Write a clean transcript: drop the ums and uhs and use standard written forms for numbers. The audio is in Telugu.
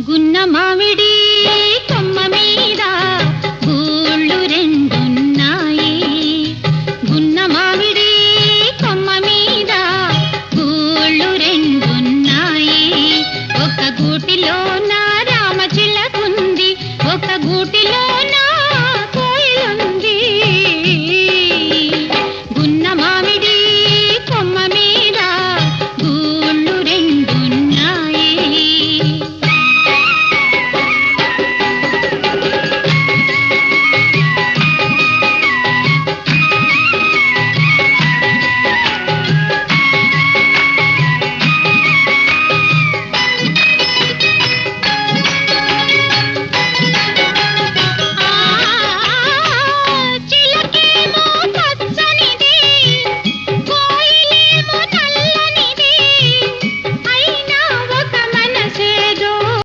గున్న మామిడి కొమ్మ మీద గూళ్ళు రెండున్నాయి. గున్న మామిడి కొమ్మ మీద గూళ్ళు రెండున్నాయి. ఒక గూటిలో నా రామచిలకుంది, ఒక గూటిలో